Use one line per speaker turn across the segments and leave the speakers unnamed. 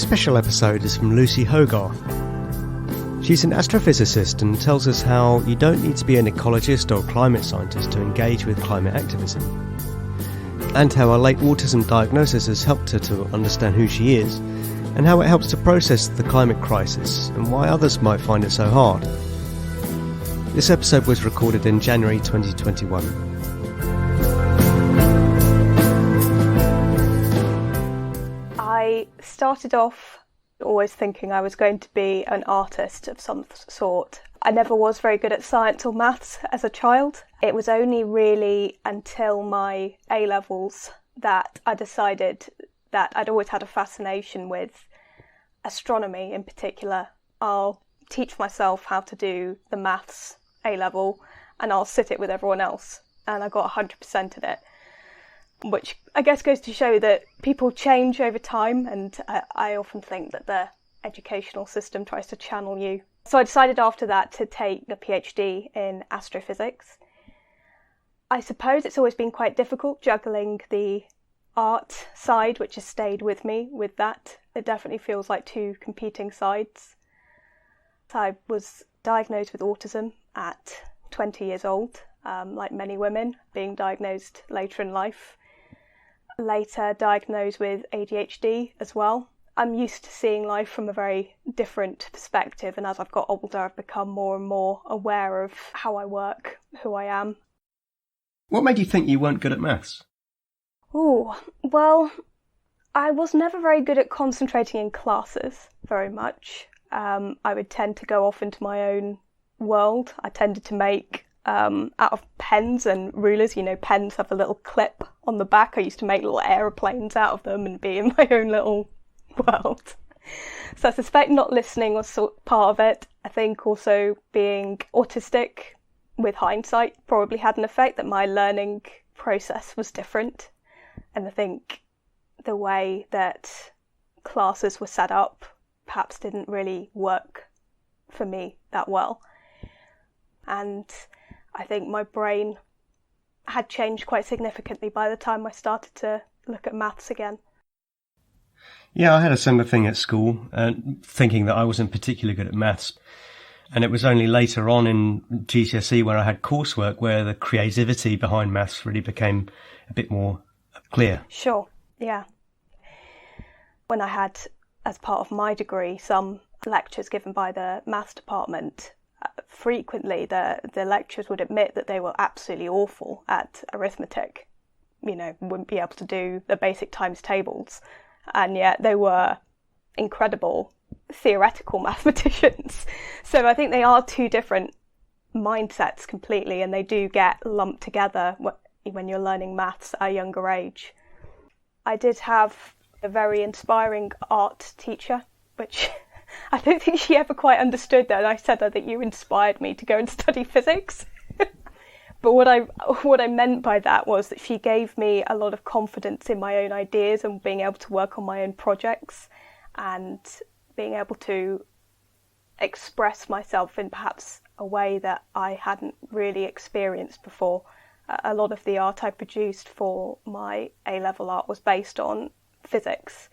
This special episode is from Lucy Hogarth. She's an astrophysicist and tells us how you don't need to be an ecologist or climate scientist to engage with climate activism, and how her late autism diagnosis has helped her to understand who she is, and how it helps to process the climate crisis and why others might find it so hard. This episode was recorded in January 2021.
I started off always thinking I was going to be an artist of some sort. I never was very good at science or maths as a child. It was only really until my A-levels that I decided that I'd always had a fascination with astronomy in particular. I'll teach myself how to do the maths A-level and I'll sit it with everyone else. And I got 100% in it, which I guess goes to show that people change over time, and I often think that the educational system tries to channel you. So I decided after that to take a PhD in astrophysics. I suppose it's always been quite difficult juggling the art side, which has stayed with me with that. It definitely feels like two competing sides. I was diagnosed with autism at 20 years old, like many women, being diagnosed later in life. Later diagnosed with ADHD as well. I'm used to seeing life from a very different perspective, and as I've got older I've become more and more aware of how I work, who I am.
What made you think you weren't good at maths?
Well, I was never very good at concentrating in classes very much. I would tend to go off into my own world. I tended to make out of pens and rulers, pens have a little clip on the back. I used to make little aeroplanes out of them and be in my own little world. So I suspect not listening was part of it. I think also being autistic, with hindsight, probably had an effect, that my learning process was different. And I think the way that classes were set up perhaps didn't really work for me that well. And I think my brain had changed quite significantly by the time I started to look at maths again.
Yeah, I had a similar thing at school, thinking that I wasn't particularly good at maths. And it was only later on in GCSE where I had coursework where the creativity behind maths really became a bit more clear.
Sure, yeah. When I had, as part of my degree, some lectures given by the maths department, frequently the lecturers would admit that they were absolutely awful at arithmetic. Wouldn't be able to do the basic times tables, and yet they were incredible theoretical mathematicians. So I think they are two different mindsets completely, and they do get lumped together when you're learning maths at a younger age. I did have a very inspiring art teacher, which I don't think she ever quite understood that. I said that you inspired me to go and study physics. But what I meant by that was that she gave me a lot of confidence in my own ideas and being able to work on my own projects and being able to express myself in perhaps a way that I hadn't really experienced before. A lot of the art I produced for my A-level art was based on physics.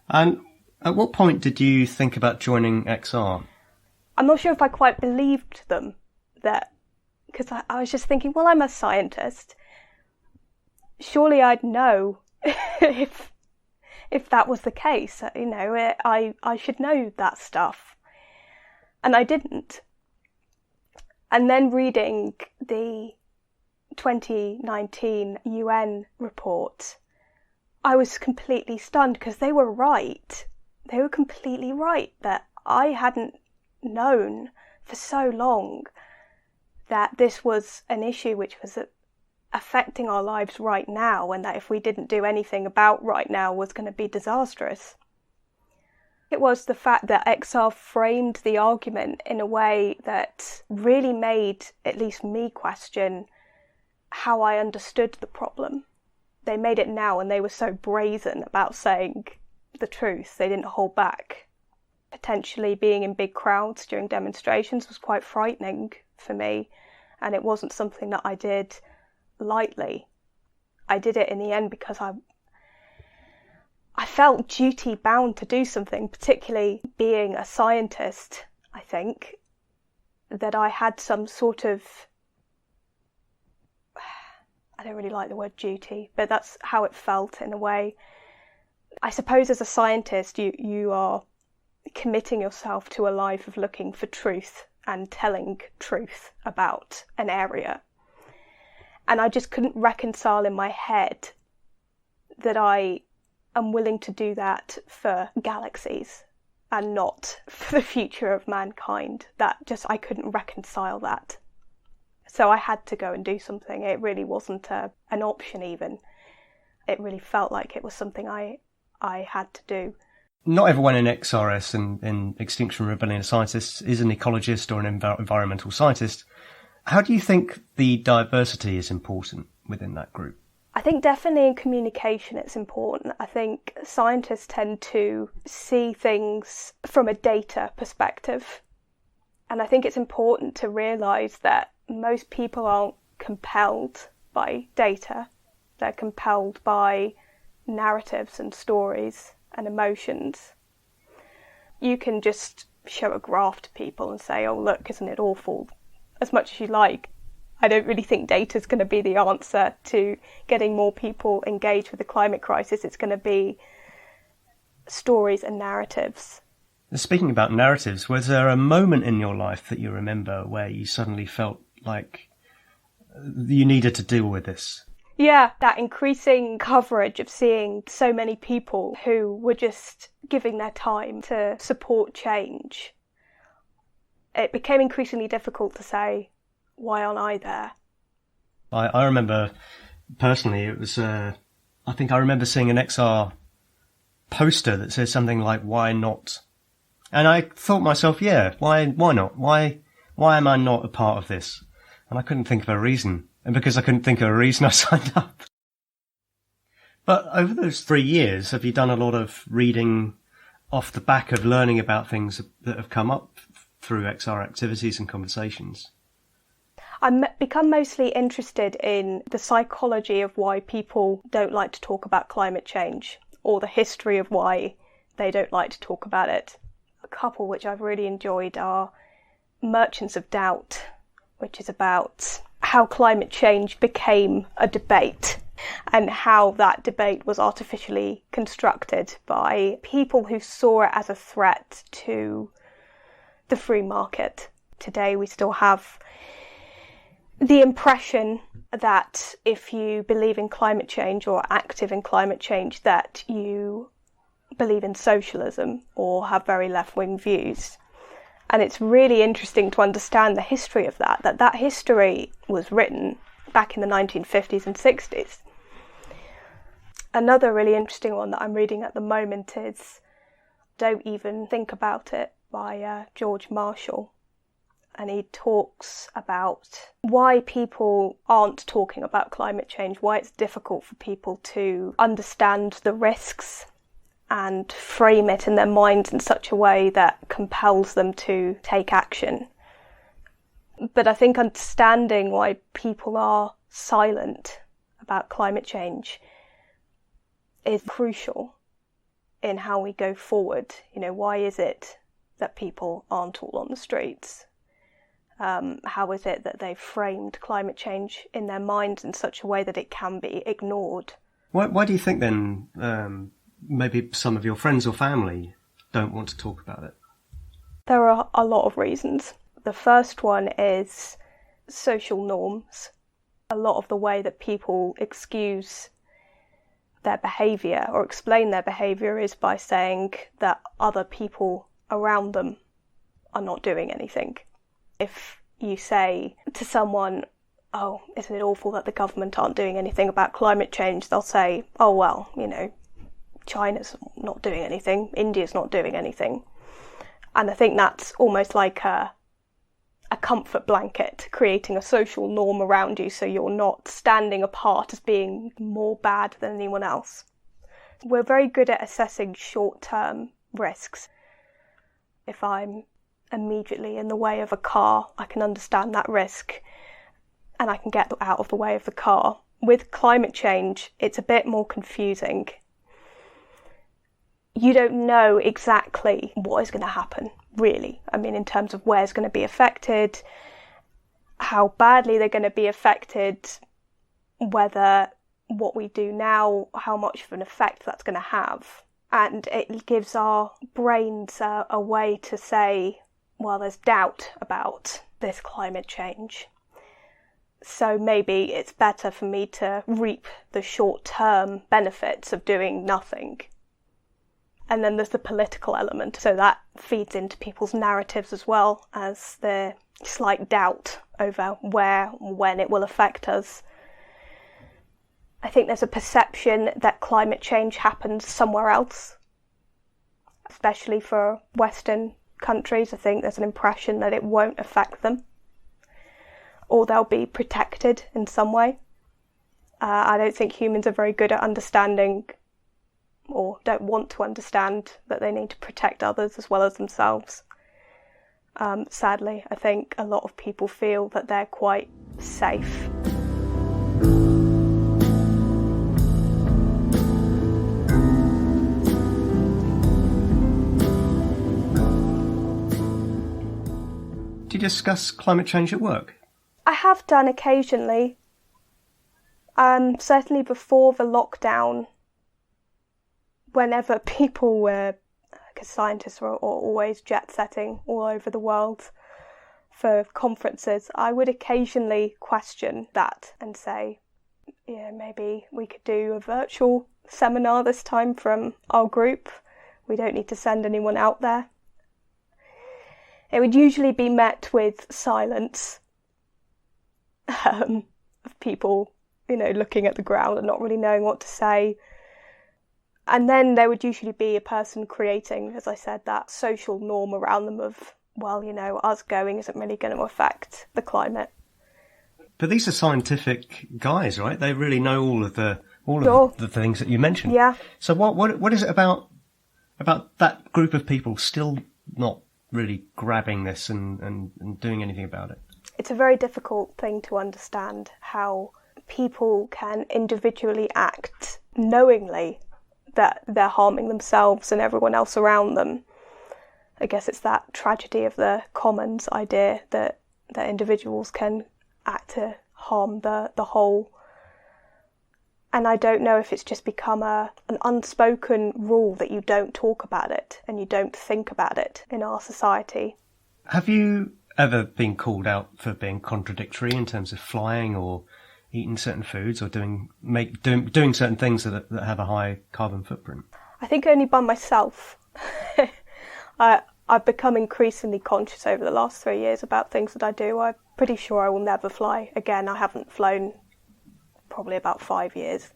And at what point did you think about joining XR?
I'm not sure if I quite believed them, because I was just thinking, well, I'm a scientist. Surely I'd know if that was the case. I should know that stuff. And I didn't. And then reading the 2019 UN report, I was completely stunned, because they were right. They were completely right that I hadn't known for so long that this was an issue which was affecting our lives right now, and that if we didn't do anything about right now was going to be disastrous. It was the fact that XR framed the argument in a way that really made at least me question how I understood the problem. They made it now, and they were so brazen about saying the truth. They didn't hold back. Potentially being in big crowds during demonstrations was quite frightening for me, and it wasn't something that I did lightly. I did it in the end because I felt duty bound to do something, particularly being a scientist. I think that I had some sort of, I don't really like the word duty, but that's how it felt in a way. I suppose as a scientist, you are committing yourself to a life of looking for truth and telling truth about an area. And I just couldn't reconcile in my head that I am willing to do that for galaxies and not for the future of mankind. I couldn't reconcile that. So I had to go and do something. It really wasn't an option even. It really felt like it was something I had to do.
Not everyone in XRS and in Extinction Rebellion Scientists is an ecologist or an environmental scientist. How do you think the diversity is important within that group?
I think definitely in communication it's important. I think scientists tend to see things from a data perspective. And I think it's important to realise that most people aren't compelled by data. They're compelled by narratives and stories and emotions. You can just show a graph to people and say, oh look, isn't it awful? As much as you like. I don't really think data is going to be the answer to getting more people engaged with the climate crisis. It's going to be stories and narratives.
Speaking about narratives, was there a moment in your life that you remember where you suddenly felt like you needed to deal with this?
Yeah, that increasing coverage of seeing so many people who were just giving their time to support change. It became increasingly difficult to say, why aren't I there?
I remember, personally, it was, I think I remember seeing an XR poster that says something like, why not? And I thought to myself, yeah, why not? Why am I not a part of this? And I couldn't think of a reason. And because I couldn't think of a reason, I signed up. But over those 3 years, have you done a lot of reading off the back of learning about things that have come up through XR activities and conversations?
I've become mostly interested in the psychology of why people don't like to talk about climate change, or the history of why they don't like to talk about it. A couple which I've really enjoyed are Merchants of Doubt, which is about how climate change became a debate and how that debate was artificially constructed by people who saw it as a threat to the free market. Today we still have the impression that if you believe in climate change or are active in climate change, that you believe in socialism or have very left-wing views. And it's really interesting to understand the history of that history was written back in the 1950s and 60s. Another really interesting one that I'm reading at the moment is Don't Even Think About It by George Marshall. And he talks about why people aren't talking about climate change, why it's difficult for people to understand the risks and frame it in their minds in such a way that compels them to take action. But I think understanding why people are silent about climate change is crucial in how we go forward. You know, why is it that people aren't all on the streets? How is it that they've framed climate change in their minds in such a way that it can be ignored?
Why do you think then maybe some of your friends or family don't want to talk about it?
There are a lot of reasons. The first one is social norms. A lot of the way that people excuse their behaviour or explain their behaviour is by saying that other people around them are not doing anything. If you say to someone, oh, isn't it awful that the government aren't doing anything about climate change, they'll say, oh, well, you know, China's not doing anything, India's not doing anything. And I think that's almost like a comfort blanket, creating a social norm around you so you're not standing apart as being more bad than anyone else. We're very good at assessing short-term risks. If I'm immediately in the way of a car, I can understand that risk and I can get out of the way of the car. With climate change, it's a bit more confusing. you don't know exactly what is going to happen, really. I mean, in terms of where's going to be affected, how badly they're going to be affected, whether what we do now, how much of an effect that's going to have. And it gives our brains a way to say, well, there's doubt about this climate change. So maybe it's better for me to reap the short-term benefits of doing nothing. And then there's the political element. So that feeds into people's narratives as well, as the slight doubt over where, when it will affect us. I think there's a perception that climate change happens somewhere else, especially for Western countries. I think there's an impression that it won't affect them, or they'll be protected in some way. I don't think humans are very good at understanding, or don't want to understand, that they need to protect others as well as themselves. Sadly, I think a lot of people feel that they're quite safe.
Do you discuss climate change at work?
I have done occasionally. Certainly before the lockdown, whenever people were, because scientists were always jet-setting all over the world for conferences, I would occasionally question that and say, yeah, maybe we could do a virtual seminar this time from our group. We don't need to send anyone out there. It would usually be met with silence of people, looking at the ground and not really knowing what to say. And then there would usually be a person creating, as I said, that social norm around them of, well, us going isn't really going to affect the climate.
But these are scientific guys, right? They really know all of the things that you mentioned.
Yeah.
So what is it about that group of people still not really grabbing this and doing anything about it?
It's a very difficult thing to understand, how people can individually act knowingly that they're harming themselves and everyone else around them. I guess it's that tragedy of the commons idea that individuals can act to harm the whole. And I don't know if it's just become an unspoken rule that you don't talk about it and you don't think about it in our society.
Have you ever been called out for being contradictory in terms of flying or eating certain foods or doing certain things that have a high carbon footprint?
I think only by myself. I've become increasingly conscious over the last 3 years about things that I do. I'm pretty sure I will never fly again. I haven't flown probably about 5 years.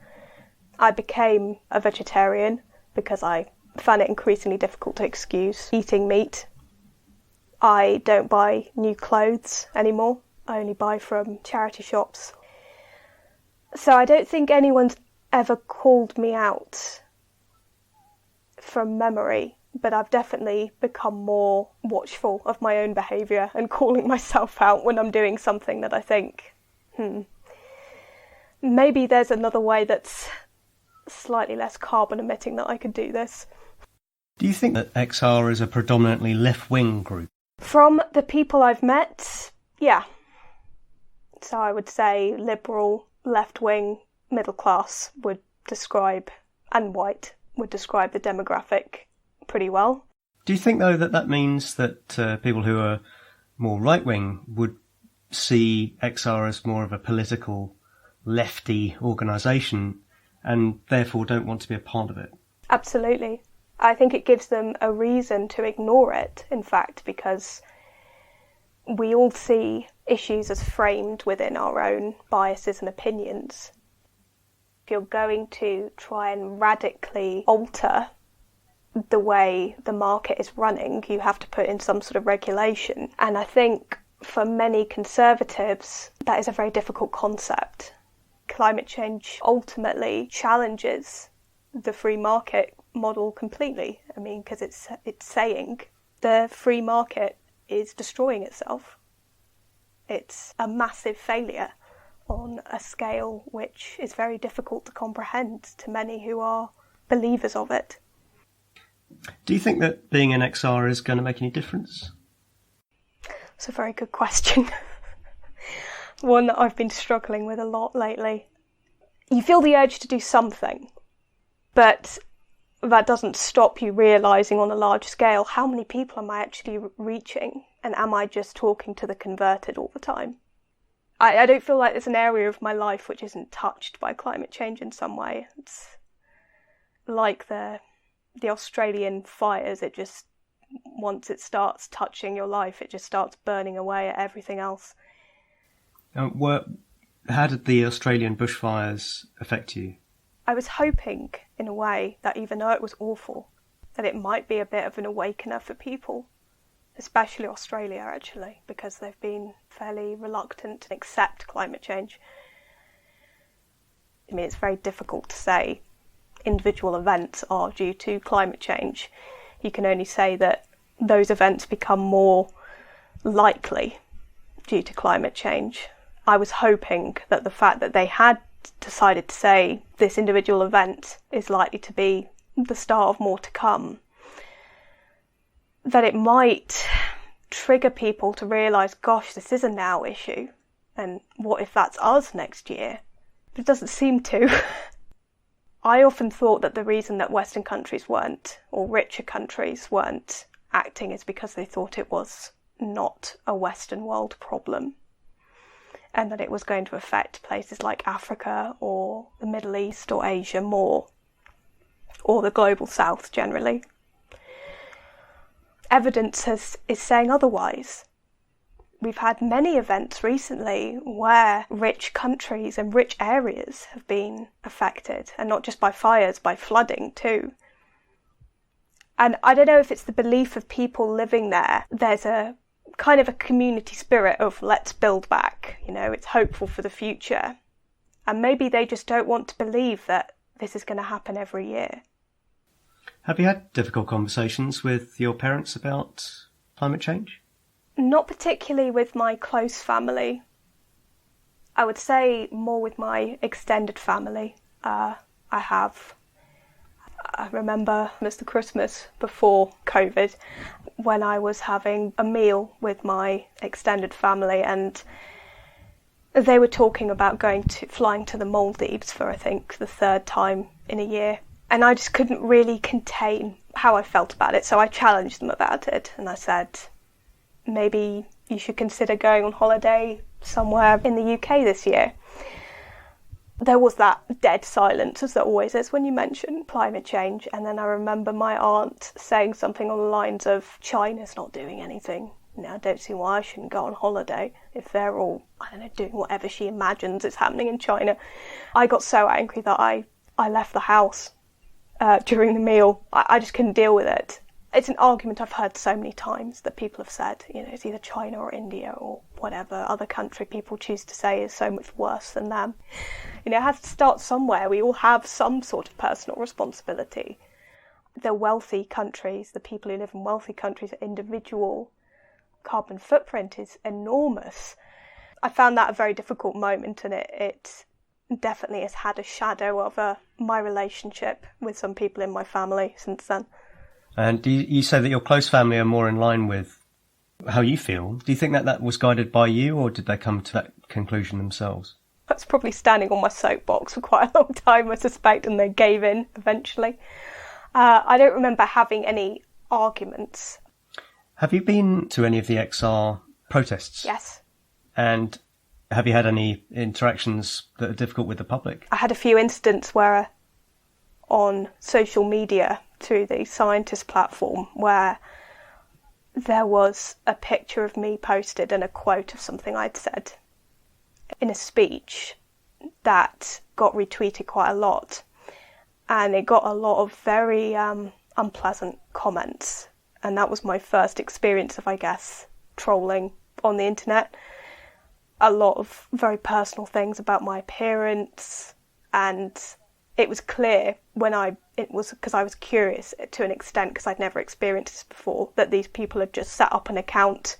I became a vegetarian because I found it increasingly difficult to excuse eating meat. I don't buy new clothes anymore. I only buy from charity shops. So I don't think anyone's ever called me out from memory, but I've definitely become more watchful of my own behaviour and calling myself out when I'm doing something that I think, maybe there's another way that's slightly less carbon emitting that I could do this.
Do you think that XR is a predominantly left-wing group?
From the people I've met, yeah. So I would say liberal, left-wing, middle class would describe, and white would describe the demographic pretty well.
Do you think, though, that means that people who are more right-wing would see XR as more of a political lefty organisation and therefore don't want to be a part of it?
Absolutely. I think it gives them a reason to ignore it, in fact, because we all see issues as framed within our own biases and opinions. If you're going to try and radically alter the way the market is running, you have to put in some sort of regulation. And I think for many conservatives, that is a very difficult concept. Climate change ultimately challenges the free market model completely. I mean, because it's saying the free market is destroying itself. It's a massive failure on a scale which is very difficult to comprehend to many who are believers of it.
Do you think that being an XR is going to make any difference?
It's a very good question. One that I've been struggling with a lot lately. You feel the urge to do something, but that doesn't stop you realising on a large scale, how many people am I actually reaching? And am I just talking to the converted all the time? I don't feel like there's an area of my life which isn't touched by climate change in some way. It's like the Australian fires. It just, once it starts touching your life, it just starts burning away at everything else.
How did the Australian bushfires affect you?
I was hoping, in a way, that even though it was awful, that it might be a bit of an awakener for people, especially Australia, actually, because they've been fairly reluctant to accept climate change. I mean, it's very difficult to say individual events are due to climate change. You can only say that those events become more likely due to climate change. I was hoping that the fact that they had decided to say this individual event is likely to be the start of more to come, that it might trigger people to realise, gosh, this is a now issue, and what if that's us next year? But it doesn't seem to. I often thought that the reason that Western countries weren't, or richer countries weren't acting, is because they thought it was not a Western world problem, and that it was going to affect places like Africa or the Middle East or Asia more, or the global south generally. Evidence is saying otherwise. We've had many events recently where rich countries and rich areas have been affected, and not just by fires, by flooding too. And I don't know if it's the belief of people living there. There's a kind of a community spirit of let's build back, it's hopeful for the future. And maybe they just don't want to believe that this is going to happen every year.
Have you had difficult conversations with your parents about climate change?
Not particularly with my close family. I would say more with my extended family. I remember it was the Christmas before COVID when I was having a meal with my extended family, and they were talking about flying to the Maldives for, I think, the third time in a year. And I just couldn't really contain how I felt about it, so I challenged them about it, and I said, maybe you should consider going on holiday somewhere in the UK this year. There was that dead silence, as there always is when you mention climate change, and then I remember my aunt saying something on the lines of, China's not doing anything. I don't see why I shouldn't go on holiday if they're all, doing whatever she imagines is happening in China. I got so angry that I left the house during the meal. I just couldn't deal with it. It's an argument I've heard so many times that people have said, it's either China or India or whatever other country people choose to say is so much worse than them. It has to start somewhere. We all have some sort of personal responsibility. The wealthy countries, the people who live in wealthy countries, individual carbon footprint is enormous. I found that a very difficult moment, and it definitely has had a shadow of my relationship with some people in my family since then.
And you say that your close family are more in line with how you feel. Do you think that was guided by you, or did they come to that conclusion themselves?
That's probably standing on my soapbox for quite a long time, I suspect, and they gave in eventually. I don't remember having any arguments.
Have you been to any of the XR protests?
Yes.
And have you had any interactions that are difficult with the public?
I had a few incidents where on social media through the scientist platform where there was a picture of me posted and a quote of something I'd said in a speech that got retweeted quite a lot, and it got a lot of very unpleasant comments, and that was my first experience of, I guess, trolling on the internet. A lot of very personal things about my appearance, and it was clear it was because I was curious to an extent, because I'd never experienced this before, that these people had just set up an account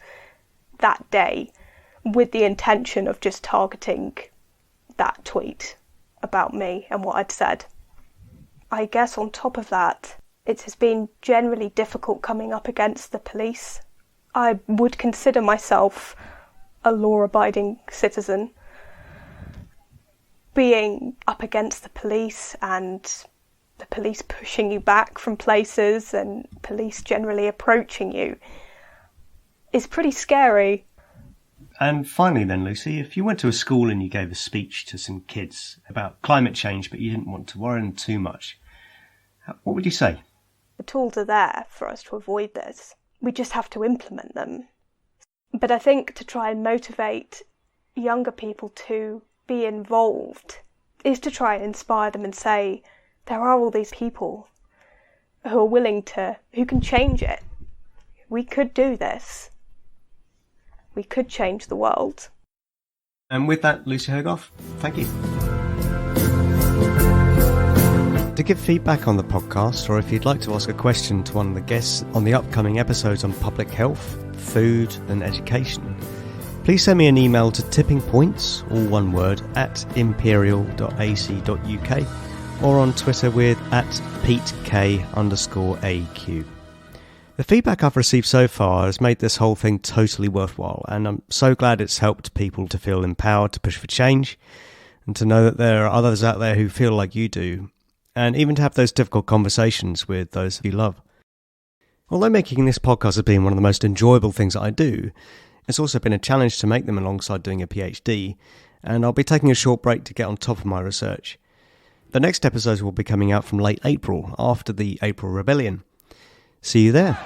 that day with the intention of just targeting that tweet about me and what I'd said. I guess on top of that, It has been generally difficult coming up against the police. I would consider myself a law-abiding citizen. Being up against the police and the police pushing you back from places and police generally approaching you is pretty scary.
And finally then, Lucy, if you went to a school and you gave a speech to some kids about climate change but you didn't want to worry them too much, what would you say?
The tools are there for us to avoid this. We just have to implement them. But I think to try and motivate younger people to be involved is to try and inspire them and say, there are all these people who are willing to, who can change it. We could do this. We could change the world.
And with that, Lucy Hogarth, thank you. To give feedback on the podcast, or if you'd like to ask a question to one of the guests on the upcoming episodes on public health, food and education, please send me an email to tippingpoints, all one word, @imperial.ac.uk or on Twitter with @PeteK_AQ. The feedback I've received so far has made this whole thing totally worthwhile, and I'm so glad it's helped people to feel empowered to push for change and to know that there are others out there who feel like you do, and even to have those difficult conversations with those you love. Although making this podcast has been one of the most enjoyable things that I do, it's also been a challenge to make them alongside doing a PhD, and I'll be taking a short break to get on top of my research. The next episodes will be coming out from late April, after the April Rebellion. See you there.